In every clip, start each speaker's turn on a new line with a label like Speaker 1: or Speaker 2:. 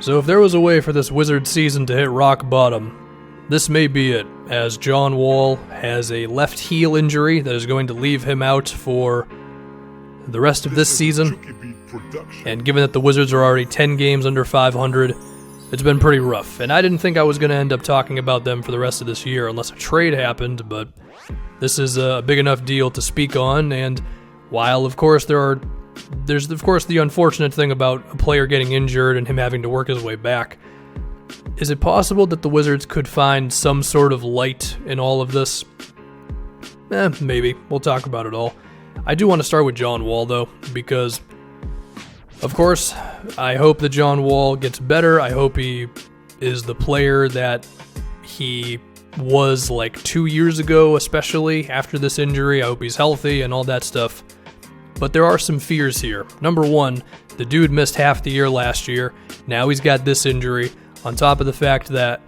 Speaker 1: So if there was a way for this Wizards season to hit rock bottom, this may be it, as John Wall has a left heel injury that is going to leave him out for the rest of this season. And given that the Wizards are already 10 games under 500, it's been pretty rough. And I didn't think I was going to end up talking about them for the rest of this year unless a trade happened, but this is a big enough deal to speak on. And while, of course, there's of course the unfortunate thing about a player getting injured and him having to work his way back, is it possible that the Wizards could find some sort of light in all of this? Maybe. We'll talk about it all. I do want to start with John Wall, though, because, of course, I hope that John Wall gets better. I hope he is the player that he was like 2 years ago, especially after this injury. I hope he's healthy and all that stuff. But there are some fears here. Number one, the dude missed half the year last year. Now he's got this injury, on top of the fact that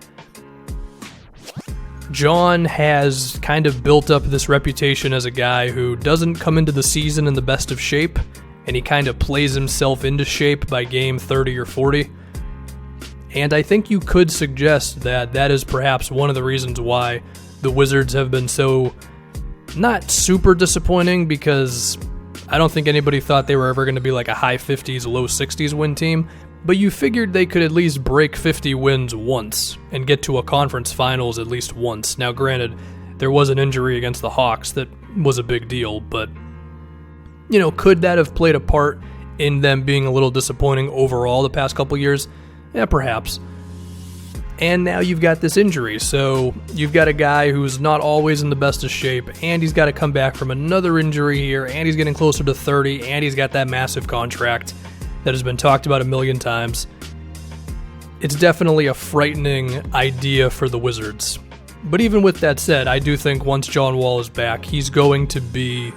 Speaker 1: John has kind of built up this reputation as a guy who doesn't come into the season in the best of shape, and he kind of plays himself into shape by game 30 or 40. And I think you could suggest that that is perhaps one of the reasons why the Wizards have been so not super disappointing, because I don't think anybody thought they were ever going to be like a high 50s, low 60s win team, but you figured they could at least break 50 wins once and get to a conference finals at least once. Now, granted, there was an injury against the Hawks that was a big deal, but, could that have played a part in them being a little disappointing overall the past couple years? Yeah, perhaps. And now you've got this injury, so you've got a guy who's not always in the best of shape, and he's got to come back from another injury here, and he's getting closer to 30, and he's got that massive contract that has been talked about a million times. It's definitely a frightening idea for the Wizards. But even with that said, I do think once John Wall is back, he's going to be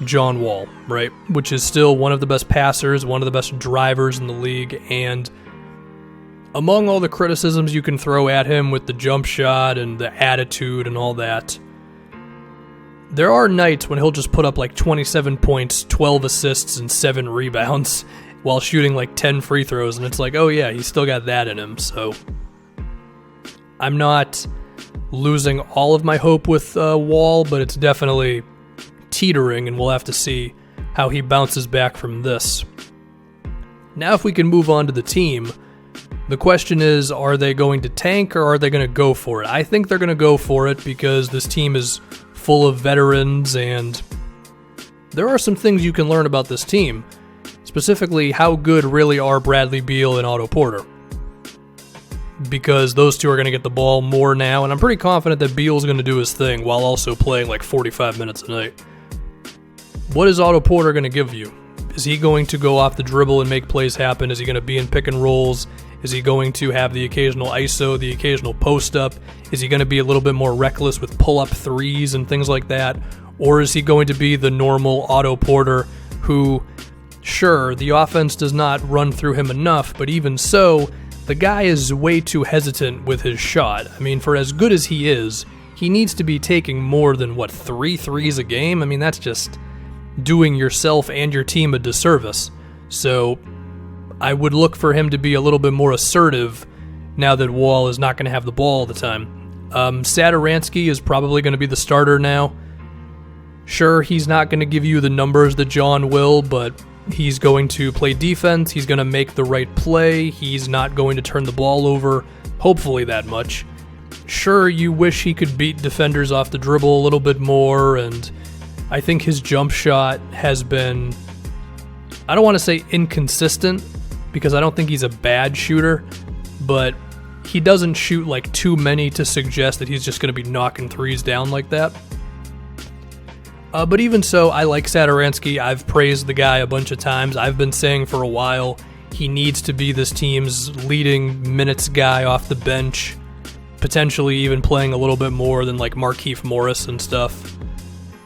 Speaker 1: John Wall, right? Which is still one of the best passers, one of the best drivers in the league, and among all the criticisms you can throw at him with the jump shot and the attitude and all that, there are nights when he'll just put up like 27 points, 12 assists, and 7 rebounds while shooting like 10 free throws, and it's like, oh yeah, he's still got that in him. So I'm not losing all of my hope with Wall, but it's definitely teetering, and we'll have to see how he bounces back from this. Now if we can move on to the team, the question is, are they going to tank or are they going to go for it? I think they're going to go for it because this team is full of veterans, and there are some things you can learn about this team. Specifically, how good really are Bradley Beal and Otto Porter? Because those two are going to get the ball more now, and I'm pretty confident that Beal's going to do his thing while also playing like 45 minutes a night. What is Otto Porter going to give you? Is he going to go off the dribble and make plays happen? Is he going to be in pick and rolls? Is he going to have the occasional ISO, the occasional post-up? Is he going to be a little bit more reckless with pull-up threes and things like that? Or is he going to be the normal Otto Porter who, sure, the offense does not run through him enough, but even so, the guy is way too hesitant with his shot. I mean, for as good as he is, he needs to be taking more than, 3 threes a game? I mean, that's just doing yourself and your team a disservice. So I would look for him to be a little bit more assertive now that Wall is not going to have the ball all the time. Satoransky is probably going to be the starter now. Sure, he's not going to give you the numbers that John will, but he's going to play defense. He's going to make the right play. He's not going to turn the ball over, hopefully that much. Sure, you wish he could beat defenders off the dribble a little bit more, and I think his jump shot has been, I don't want to say inconsistent, because I don't think he's a bad shooter, but he doesn't shoot like too many to suggest that he's just going to be knocking threes down like that. But even so, I like Satoransky. I've praised the guy a bunch of times. I've been saying for a while he needs to be this team's leading minutes guy off the bench, potentially even playing a little bit more than like Markieff Morris and stuff.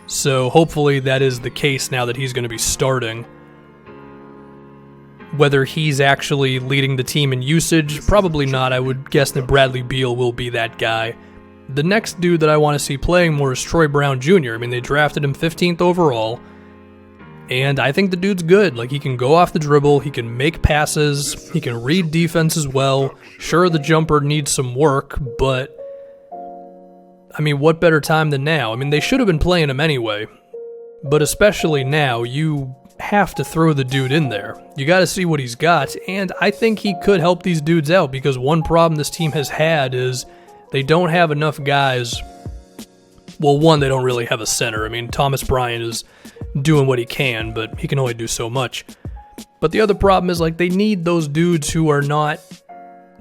Speaker 1: So hopefully that is the case now that he's going to be starting. Whether he's actually leading the team in usage, probably not. I would guess that Bradley Beal will be that guy. The next dude that I want to see playing more is Troy Brown Jr. I mean, they drafted him 15th overall. And I think the dude's good. Like, he can go off the dribble, he can make passes, he can read defenses well. Sure, the jumper needs some work, but I mean, what better time than now? I mean, they should have been playing him anyway. But especially now, you have to throw the dude in there. You got to see what he's got, and I think he could help these dudes out, because one problem this team has had is they don't have enough guys. Well, one, they don't really have a center. I mean, Thomas Bryant is doing what he can, but he can only do so much. But the other problem is, like, they need those dudes who are not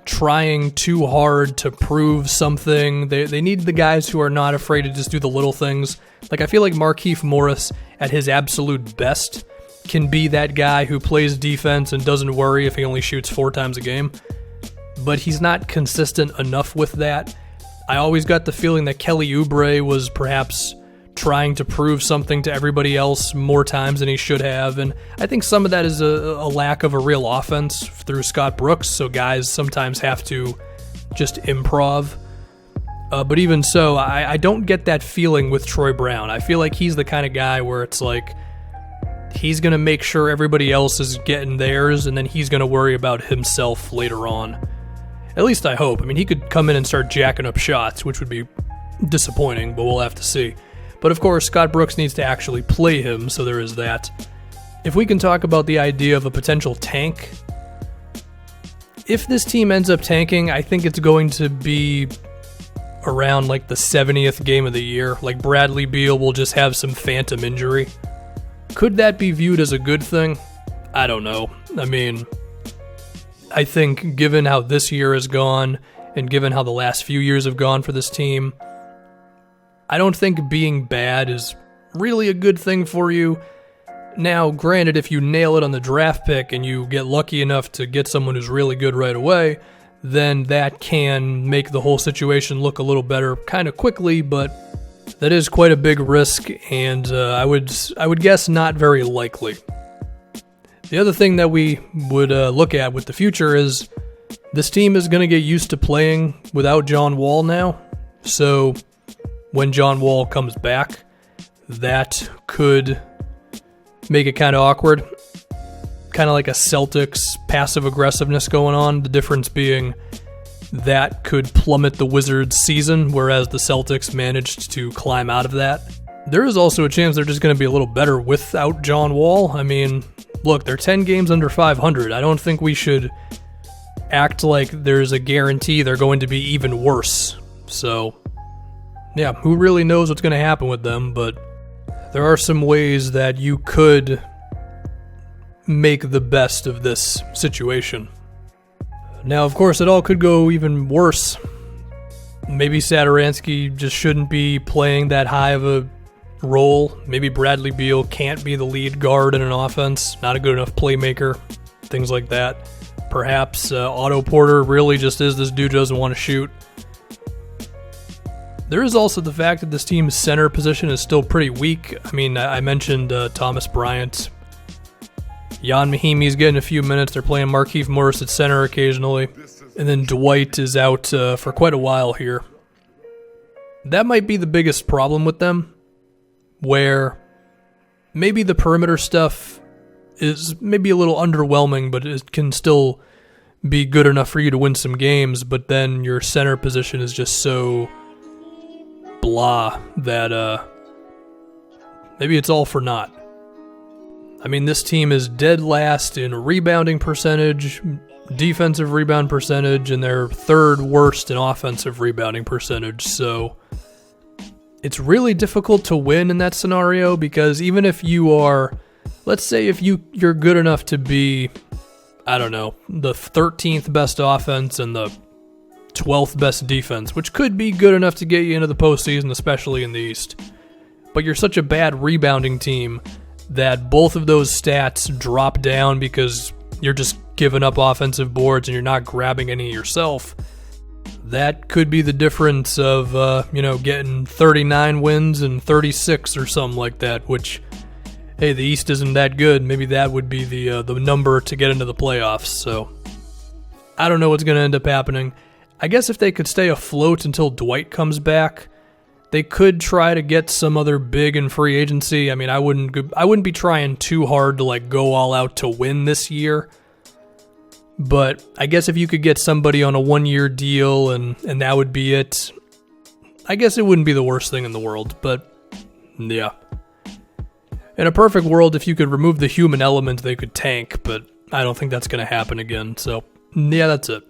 Speaker 1: trying too hard to prove something. They need the guys who are not afraid to just do the little things. Like, I feel like Markieff Morris, at his absolute best, can be that guy who plays defense and doesn't worry if he only shoots 4 times a game. But he's not consistent enough with that. I always got the feeling that Kelly Oubre was perhaps trying to prove something to everybody else more times than he should have, and I think some of that is a lack of a real offense through Scott Brooks, so guys sometimes have to just improv. But even so, I don't get that feeling with Troy Brown. I feel like he's the kind of guy where it's like he's going to make sure everybody else is getting theirs, and then he's going to worry about himself later on. At least I hope. I mean, he could come in and start jacking up shots, which would be disappointing, but we'll have to see. But of course, Scott Brooks needs to actually play him, so there is that. If we can talk about the idea of a potential tank, if this team ends up tanking, I think it's going to be around like the 70th game of the year. Like, Bradley Beal will just have some phantom injury. Could that be viewed as a good thing? I don't know. I mean, I think given how this year has gone, and given how the last few years have gone for this team, I don't think being bad is really a good thing for you. Now, granted, if you nail it on the draft pick and you get lucky enough to get someone who's really good right away, then that can make the whole situation look a little better kind of quickly, but that is quite a big risk, and I would guess not very likely. The other thing that we would look at with the future is this team is going to get used to playing without John Wall now, so when John Wall comes back, that could make it kind of awkward. Kind of like a Celtics passive aggressiveness going on. The difference being that could plummet the Wizards' season, whereas the Celtics managed to climb out of that. There is also a chance they're just going to be a little better without John Wall. I mean, look, they're 10 games under 500. I don't think we should act like there's a guarantee they're going to be even worse. So, yeah, who really knows what's going to happen with them, but there are some ways that you could make the best of this situation. Now, of course, it all could go even worse. Maybe Satoransky just shouldn't be playing that high of a role. Maybe Bradley Beal can't be the lead guard in an offense, not a good enough playmaker, things like that. Perhaps Otto Porter really just is this dude who doesn't want to shoot. There is also the fact that this team's center position is still pretty weak. I mean, I mentioned Thomas Bryant. Jan Mahimi's getting a few minutes. They're playing Markieff Morris at center occasionally. And then Dwight is out for quite a while here. That might be the biggest problem with them, where maybe the perimeter stuff is maybe a little underwhelming, but it can still be good enough for you to win some games, but then your center position is just so blah that maybe it's all for naught. I mean, this team is dead last in rebounding percentage, defensive rebound percentage, and they're third worst in offensive rebounding percentage. So it's really difficult to win in that scenario, because even if you are, let's say if you're good enough to be, I don't know, the 13th best offense and the 12th best defense, which could be good enough to get you into the postseason, especially in the East. But you're such a bad rebounding team that both of those stats drop down because you're just giving up offensive boards and you're not grabbing any yourself. That could be the difference of, getting 39 wins and 36 or something like that, which, hey, the East isn't that good. Maybe that would be the number to get into the playoffs. So I don't know what's going to end up happening. I guess if they could stay afloat until Dwight comes back, They could try to get some other big in free agency. I mean, I wouldn't be trying too hard to like go all out to win this year. But I guess if you could get somebody on a 1-year deal and that would be it, I guess it wouldn't be the worst thing in the world. But yeah. In a perfect world, if you could remove the human element, they could tank, but I don't think that's going to happen again. So yeah, that's it.